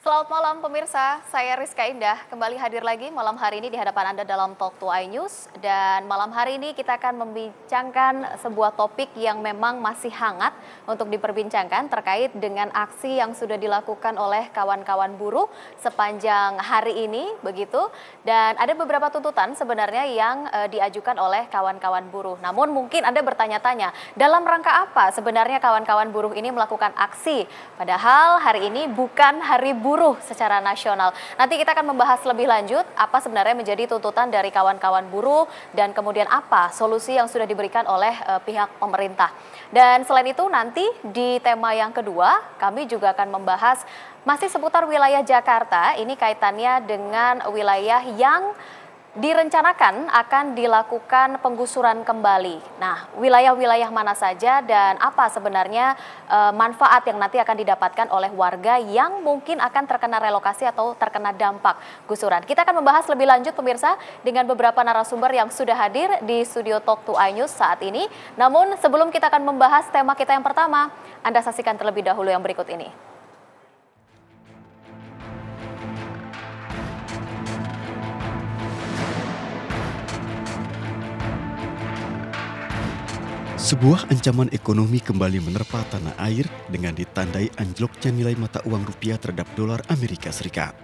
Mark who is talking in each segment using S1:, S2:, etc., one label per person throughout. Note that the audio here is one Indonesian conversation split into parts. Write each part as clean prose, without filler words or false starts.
S1: Selamat malam pemirsa, saya Rizka Indah kembali hadir lagi malam hari ini di hadapan Anda dalam Talk to iNews. Dan malam hari ini kita akan membincangkan sebuah topik yang memang masih hangat untuk diperbincangkan terkait dengan aksi yang sudah dilakukan oleh kawan-kawan buruh sepanjang hari ini begitu. Dan ada beberapa tuntutan sebenarnya yang diajukan oleh kawan-kawan buruh. Namun mungkin Anda bertanya-tanya, dalam rangka apa sebenarnya kawan-kawan buruh ini melakukan aksi? Padahal hari ini bukan hari buruh secara nasional. Nanti kita akan membahas lebih lanjut apa sebenarnya menjadi tuntutan dari kawan-kawan buruh dan kemudian apa solusi yang sudah diberikan oleh pihak pemerintah. Dan selain itu nanti di tema yang kedua kami juga akan membahas masih seputar wilayah Jakarta. Ini kaitannya dengan wilayah yang direncanakan akan dilakukan penggusuran kembali. Nah, wilayah-wilayah mana saja dan apa sebenarnya manfaat yang nanti akan didapatkan oleh warga yang mungkin akan terkena relokasi atau terkena dampak gusuran. Kita akan membahas lebih lanjut pemirsa dengan beberapa narasumber yang sudah hadir di studio Talk to iNews saat ini. Namun sebelum kita akan membahas tema kita yang pertama, Anda saksikan terlebih dahulu yang berikut ini.
S2: Sebuah ancaman ekonomi kembali menerpa tanah air dengan ditandai anjloknya nilai mata uang rupiah terhadap dolar Amerika Serikat.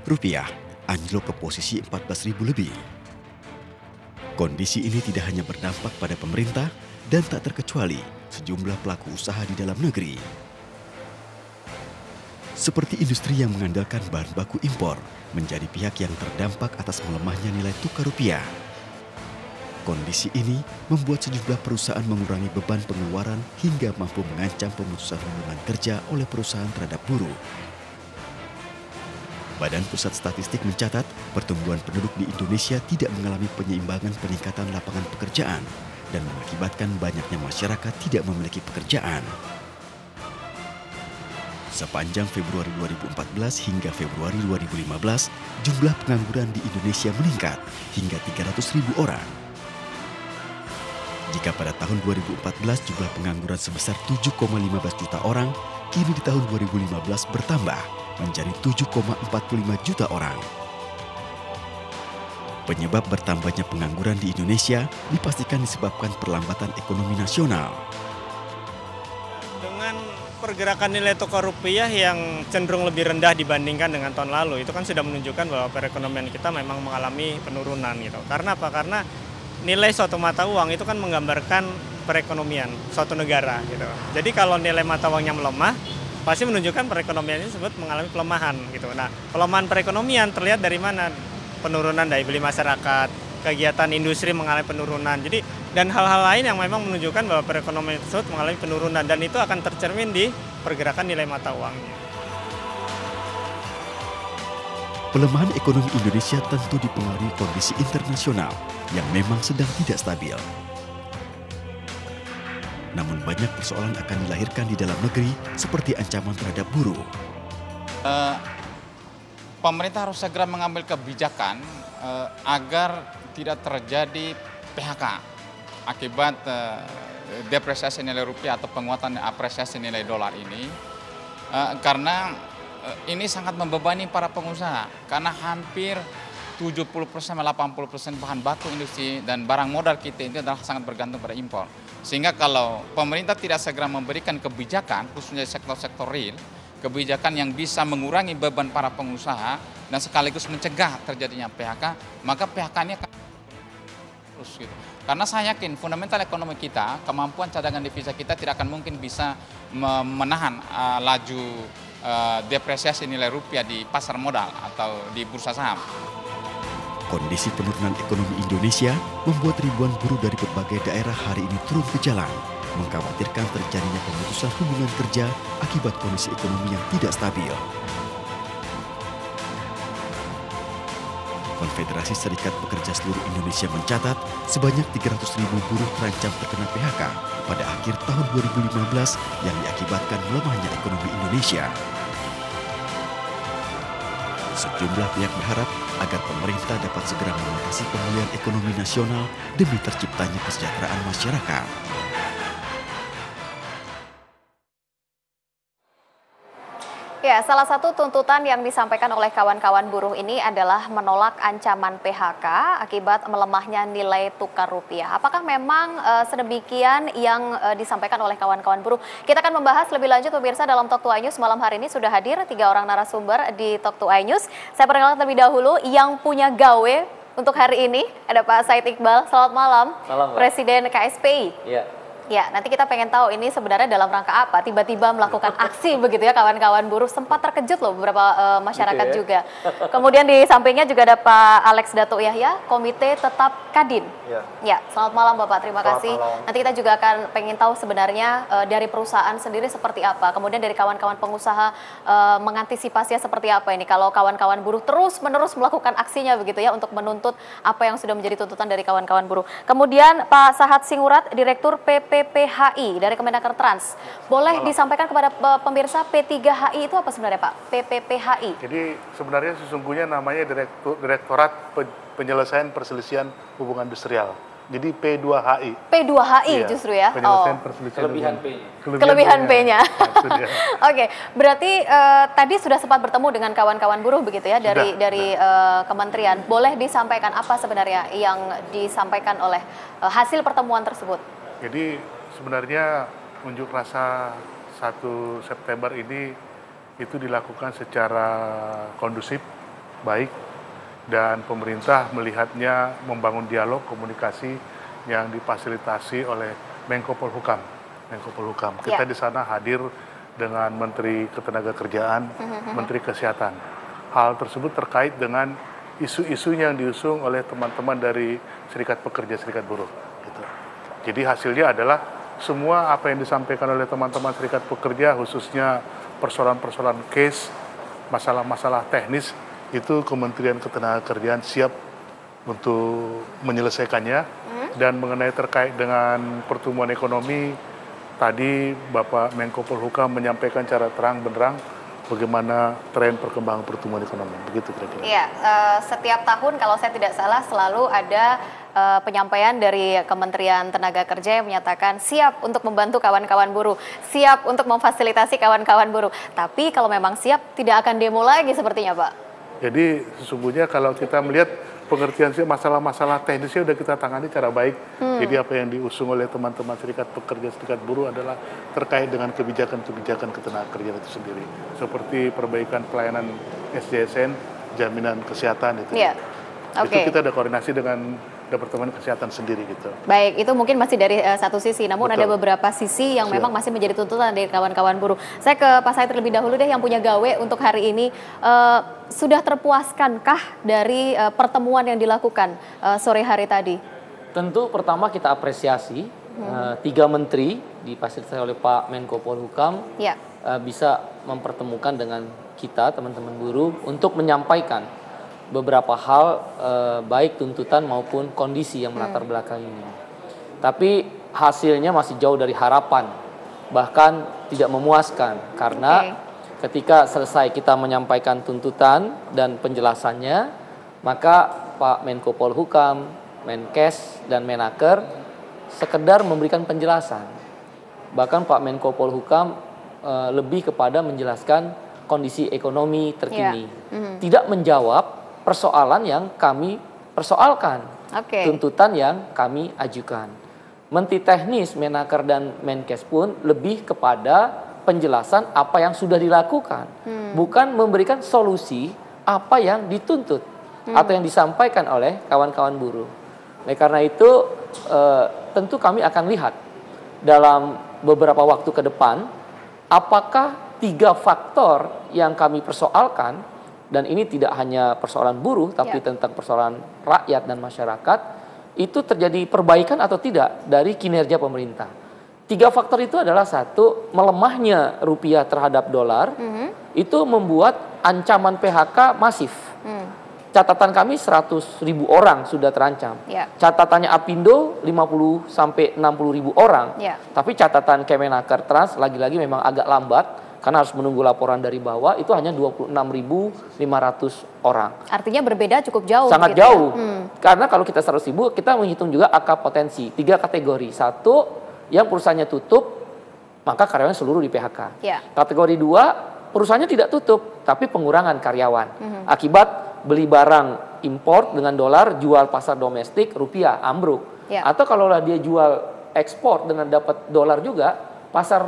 S2: Rupiah anjlok ke posisi 14.000 lebih. Kondisi ini tidak hanya berdampak pada pemerintah dan tak terkecuali sejumlah pelaku usaha di dalam negeri. Seperti industri yang mengandalkan bahan baku impor menjadi pihak yang terdampak atas melemahnya nilai tukar rupiah. Kondisi ini membuat sejumlah perusahaan mengurangi beban pengeluaran hingga mampu mengancam pemutusan hubungan kerja oleh perusahaan terhadap buruh. Badan Pusat Statistik mencatat pertumbuhan penduduk di Indonesia tidak mengalami penyeimbangan peningkatan lapangan pekerjaan dan mengakibatkan banyaknya masyarakat tidak memiliki pekerjaan. Sepanjang Februari 2014 hingga Februari 2015, jumlah pengangguran di Indonesia meningkat hingga 300.000 orang. Jika pada tahun 2014 jumlah pengangguran sebesar 7,15 juta orang, kini di tahun 2015 bertambah menjadi 7,45 juta orang. Penyebab bertambahnya pengangguran di Indonesia dipastikan disebabkan perlambatan ekonomi nasional.
S3: Dengan pergerakan nilai tukar rupiah yang cenderung lebih rendah dibandingkan dengan tahun lalu, itu kan sudah menunjukkan bahwa perekonomian kita memang mengalami penurunan gitu. Karena apa? Karena nilai suatu mata uang itu kan menggambarkan perekonomian suatu negara gitu. Jadi kalau nilai mata uangnya melemah, pasti menunjukkan perekonomian tersebut mengalami pelemahan gitu. Nah, pelemahan perekonomian terlihat dari mana? Penurunan daya beli masyarakat, kegiatan industri mengalami penurunan. Jadi dan hal-hal lain yang memang menunjukkan bahwa perekonomian tersebut mengalami penurunan dan itu akan tercermin di pergerakan nilai mata uangnya.
S2: Pelemahan ekonomi Indonesia tentu dipengaruhi kondisi internasional yang memang sedang tidak stabil. Namun banyak persoalan akan dilahirkan di dalam negeri seperti ancaman terhadap buruh.
S4: Pemerintah harus segera mengambil kebijakan agar tidak terjadi PHK akibat depresiasi nilai rupiah atau penguatan apresiasi nilai dolar ini. Karena ini sangat membebani para pengusaha karena hampir 70%-80% bahan baku industri dan barang modal kita itu adalah sangat bergantung pada impor. Sehingga kalau pemerintah tidak segera memberikan kebijakan, khususnya sektor-sektor real, kebijakan yang bisa mengurangi beban para pengusaha dan sekaligus mencegah terjadinya PHK, maka PHK-nya akan terus gitu. Karena saya yakin fundamental ekonomi kita, kemampuan cadangan devisa kita tidak akan mungkin bisa menahan laju depresiasi nilai rupiah di pasar modal atau di bursa saham.
S2: Kondisi penurunan ekonomi Indonesia membuat ribuan buruh dari berbagai daerah hari ini turun ke jalan, mengkhawatirkan terjadinya pemutusan hubungan kerja akibat kondisi ekonomi yang tidak stabil. Konfederasi Serikat Pekerja seluruh Indonesia mencatat sebanyak 300.000 buruh terancam terkena PHK pada akhir tahun 2015 yang diakibatkan melemahnya ekonomi Indonesia. Sejumlah pihak berharap agar pemerintah dapat segera mengatasi pemulihan ekonomi nasional demi terciptanya kesejahteraan masyarakat.
S1: Ya, salah satu tuntutan yang disampaikan oleh kawan-kawan buruh ini adalah menolak ancaman PHK akibat melemahnya nilai tukar rupiah. Apakah memang sedemikian yang disampaikan oleh kawan-kawan buruh? Kita akan membahas lebih lanjut pemirsa dalam Talk to iNews malam hari ini sudah hadir 3 orang narasumber di Talk to iNews. Saya perkenalkan terlebih dahulu yang punya gawe untuk hari ini ada Pak Said Iqbal. Selamat malam.
S5: Malam, Mbak.
S1: Presiden KSPI.
S5: Iya.
S1: Ya, nanti kita pengen tahu ini sebenarnya dalam rangka apa tiba-tiba melakukan aksi begitu ya kawan-kawan buruh. Sempat terkejut loh beberapa masyarakat
S5: Gitu
S1: juga. Kemudian di sampingnya juga ada Pak Alex Datuk Yahya, Komite Tetap Kadin. Ya, selamat malam Bapak, terima kasih. Nanti kita juga akan pengen tahu sebenarnya dari perusahaan sendiri seperti apa. Kemudian dari kawan-kawan pengusaha mengantisipasinya seperti apa ini kalau kawan-kawan buruh terus-menerus melakukan aksinya begitu ya untuk menuntut apa yang sudah menjadi tuntutan dari kawan-kawan buruh. Kemudian Pak Sahat Singurat, Direktur PPPHI dari Kemenaker Trans. Boleh disampaikan kepada pemirsa P3HI itu apa sebenarnya Pak? PPPHI.
S6: Jadi sebenarnya sesungguhnya namanya Direktorat Penyelesaian Perselisihan Hubungan Industrial. Jadi P2HI.
S1: P2HI
S6: Iya,
S1: justru ya.
S6: Penyelesaian Perselisihan
S5: Kelebihan
S6: Hubungan.
S1: Kelebihan P-nya.
S6: Maksudnya.
S1: Oke, berarti tadi sudah sempat bertemu dengan kawan-kawan buruh begitu ya dari kementerian. Boleh disampaikan apa sebenarnya yang disampaikan oleh hasil pertemuan tersebut?
S6: Jadi sebenarnya unjuk rasa 1 September ini itu dilakukan secara kondusif, baik, dan pemerintah melihatnya membangun dialog komunikasi yang difasilitasi oleh Menko Polhukam. Kita di sana hadir dengan Menteri Ketenagakerjaan, Menteri Kesehatan. Hal tersebut terkait dengan isu-isu yang diusung oleh teman-teman dari Serikat Pekerja, Serikat Buruh. Gitu. Jadi hasilnya adalah semua apa yang disampaikan oleh teman-teman Serikat Pekerja, khususnya persoalan-persoalan case, masalah-masalah teknis, itu Kementerian Ketenagakerjaan siap untuk menyelesaikannya. Dan mengenai terkait dengan pertumbuhan ekonomi, tadi Bapak Menko Polhukam menyampaikan secara terang benderang bagaimana tren perkembangan pertumbuhan ekonomi. Begitu kira-kira.
S1: Iya, setiap tahun kalau saya tidak salah selalu ada penyampaian dari Kementerian Tenaga Kerja yang menyatakan siap untuk membantu kawan-kawan buruh, siap untuk memfasilitasi kawan-kawan buruh. Tapi kalau memang siap, tidak akan demo lagi sepertinya, Pak.
S6: Jadi sesungguhnya kalau kita melihat pengertian masalah-masalah teknisnya sudah kita tangani secara baik. Jadi apa yang diusung oleh teman-teman Serikat Pekerja, Serikat Buruh adalah terkait dengan kebijakan-kebijakan ketenagakerjaan itu sendiri. Seperti perbaikan pelayanan SDSN, jaminan kesehatan itu.
S1: Iya.
S6: Itu kita ada koordinasi dengan Departemen Kesehatan sendiri gitu.
S1: Baik, itu mungkin masih dari satu sisi, namun
S6: Betul.
S1: ada beberapa sisi yang memang masih menjadi tuntutan dari kawan-kawan buruh. Saya ke Pak Said terlebih dahulu deh yang punya gawe untuk hari ini. Sudah terpuaskankah dari pertemuan yang dilakukan sore hari tadi?
S5: Tentu pertama kita apresiasi 3 menteri difasilitasi oleh Pak Menko Polhukam bisa mempertemukan dengan kita teman-teman buruh untuk menyampaikan beberapa hal baik tuntutan maupun kondisi yang melatar belakang ini. Tapi hasilnya masih jauh dari harapan, bahkan tidak memuaskan karena ketika selesai kita menyampaikan tuntutan dan penjelasannya, maka Pak Menko Polhukam, Menkes dan Menaker sekedar memberikan penjelasan. Bahkan Pak Menko Polhukam lebih kepada menjelaskan kondisi ekonomi terkini, tidak menjawab persoalan yang kami persoalkan, tuntutan yang kami ajukan. Menteri Teknis, Menaker dan Menkes pun lebih kepada penjelasan apa yang sudah dilakukan, bukan memberikan solusi apa yang dituntut atau yang disampaikan oleh kawan-kawan buruh. Nah, karena itu tentu kami akan lihat dalam beberapa waktu ke depan apakah 3 faktor yang kami persoalkan. Dan ini tidak hanya persoalan buruh, tapi tentang persoalan rakyat dan masyarakat, itu terjadi perbaikan atau tidak dari kinerja pemerintah. 3 faktor itu adalah 1, melemahnya rupiah terhadap dolar, itu membuat ancaman PHK masif. Catatan kami 100.000 orang sudah terancam. Catatannya Apindo 50 sampai 60.000 orang. Tapi catatan Kemenaker Trans lagi-lagi memang agak lambat. Karena harus menunggu laporan dari bawah, itu hanya 26.500 orang.
S1: Artinya berbeda cukup jauh.
S5: Sangat
S1: gitu
S5: jauh.
S1: Ya?
S5: Karena kalau kita 100.000, kita menghitung juga angka potensi. 3 kategori. 1, yang perusahaannya tutup, maka karyawan seluruh di PHK. Kategori 2, perusahaannya tidak tutup, tapi pengurangan karyawan. Akibat beli barang impor dengan dolar, jual pasar domestik, rupiah ambruk. Atau kalau dia jual ekspor dengan dapat dolar juga, pasar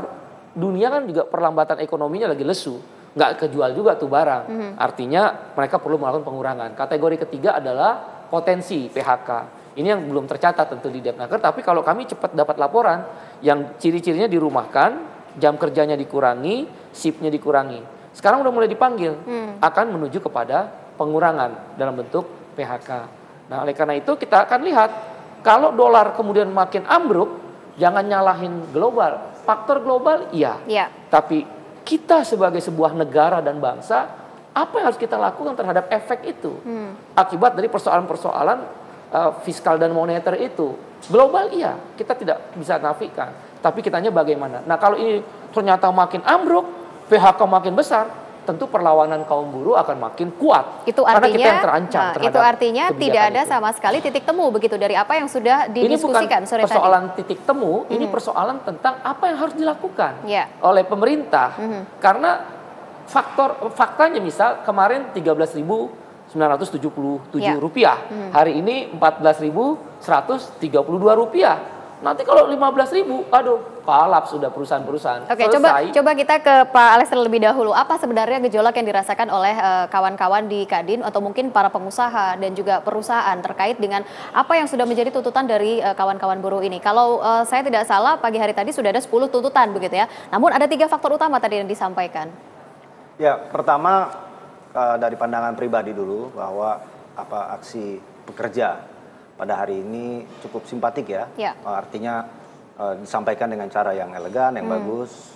S5: dunia kan juga perlambatan ekonominya lagi lesu. Nggak kejual juga tuh barang. Artinya mereka perlu melakukan pengurangan. Kategori ketiga adalah potensi PHK. Ini yang belum tercatat tentu di Depnaker, tapi kalau kami cepat dapat laporan yang ciri-cirinya dirumahkan, jam kerjanya dikurangi, shiftnya dikurangi. Sekarang udah mulai dipanggil, akan menuju kepada pengurangan dalam bentuk PHK. Nah, oleh karena itu kita akan lihat, kalau dolar kemudian makin ambruk, jangan nyalahin global. Faktor global, iya. Tapi kita sebagai sebuah negara dan bangsa, apa yang harus kita lakukan terhadap efek itu? Akibat dari persoalan-persoalan fiskal dan moneter itu. Global iya, kita tidak bisa nafikan. Tapi kitanya bagaimana? Nah, kalau ini ternyata makin ambruk, PHK makin besar, tentu perlawanan kaum buruh akan makin kuat.
S1: Itu artinya,
S5: karena kita yang terancam terhadap
S1: itu artinya tidak ada
S5: itu.
S1: sama sekali titik temu begitu dari apa yang sudah didiskusikan sore tadi. Ini bukan persoalan titik temu, ini persoalan tentang apa yang harus dilakukan oleh pemerintah. Karena faktanya misal kemarin 13.977 rupiah, hari ini 14.132 rupiah. Nanti kalau 15.000, aduh, kalap sudah perusahaan-perusahaan. Oke, coba kita ke Pak Alex terlebih dahulu. Apa sebenarnya gejolak yang dirasakan oleh kawan-kawan di Kadin atau mungkin para pengusaha dan juga perusahaan terkait dengan apa yang sudah menjadi tuntutan dari kawan-kawan buruh ini? Kalau saya tidak salah, pagi hari tadi sudah ada 10 tuntutan begitu ya. Namun ada 3 faktor utama tadi yang disampaikan.
S7: Ya, pertama dari pandangan pribadi dulu bahwa aksi pekerja pada hari ini cukup simpatik ya. Artinya disampaikan dengan cara yang elegan, yang bagus,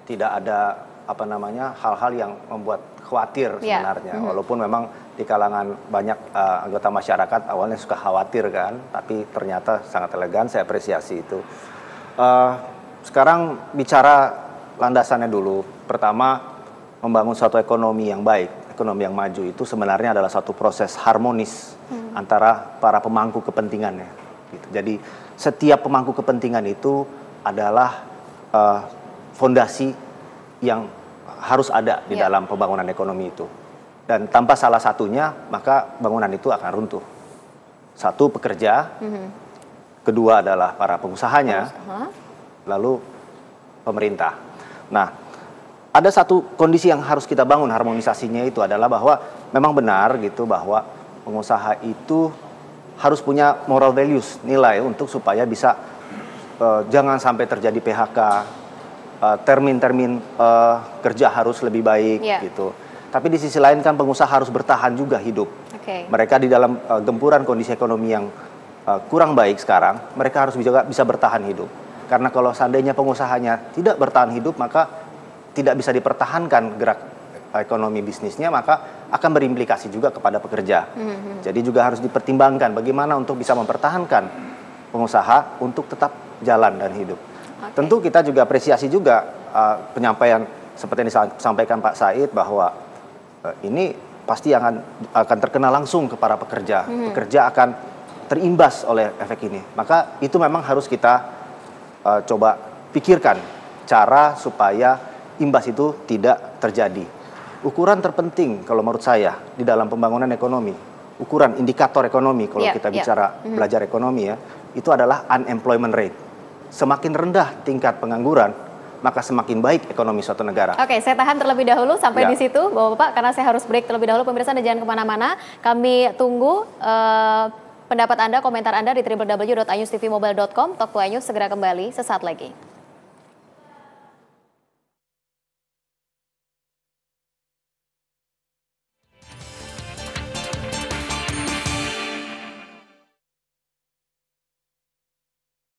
S7: tidak ada hal-hal yang membuat khawatir sebenarnya. Walaupun memang di kalangan banyak anggota masyarakat awalnya suka khawatir kan, tapi ternyata sangat elegan, saya apresiasi itu. Sekarang bicara landasannya dulu. Pertama, membangun suatu ekonomi yang baik, ekonomi yang maju itu sebenarnya adalah satu proses harmonis antara para pemangku kepentingannya. Gitu. Jadi setiap pemangku kepentingan itu adalah fondasi yang harus ada di dalam pembangunan ekonomi itu. Dan tanpa salah satunya, maka bangunan itu akan runtuh. Satu, pekerja. Kedua adalah para pengusahanya. Lalu pemerintah. Nah, ada satu kondisi yang harus kita bangun harmonisasinya itu adalah bahwa memang benar gitu bahwa pengusaha itu harus punya moral values, nilai untuk supaya bisa jangan sampai terjadi PHK, termin-termin kerja harus lebih baik gitu. Tapi di sisi lain kan pengusaha harus bertahan juga hidup. Mereka di dalam gempuran kondisi ekonomi yang kurang baik sekarang, mereka harus juga bisa bertahan hidup. Karena kalau seandainya pengusahanya tidak bertahan hidup, maka tidak bisa dipertahankan gerak ekonomi bisnisnya, maka akan berimplikasi juga kepada pekerja. Jadi juga harus dipertimbangkan bagaimana untuk bisa mempertahankan pengusaha untuk tetap jalan dan hidup. Tentu kita juga apresiasi juga penyampaian seperti yang disampaikan Pak Said bahwa ini pasti akan terkena langsung ke para pekerja. Pekerja akan terimbas oleh efek ini. Maka itu memang harus kita coba pikirkan cara supaya imbas itu tidak terjadi. Ukuran terpenting kalau menurut saya di dalam pembangunan ekonomi, ukuran indikator ekonomi kalau kita bicara belajar ekonomi ya, itu adalah unemployment rate. Semakin rendah tingkat pengangguran, maka semakin baik ekonomi suatu negara.
S1: Oke, saya tahan terlebih dahulu sampai di situ, Bapak-Bapak, karena saya harus break terlebih dahulu. Pemirsa, Anda jangan kemana-mana. Kami tunggu pendapat Anda, komentar Anda di www.ainustvmobile.com. Talk to iNews segera kembali sesaat lagi.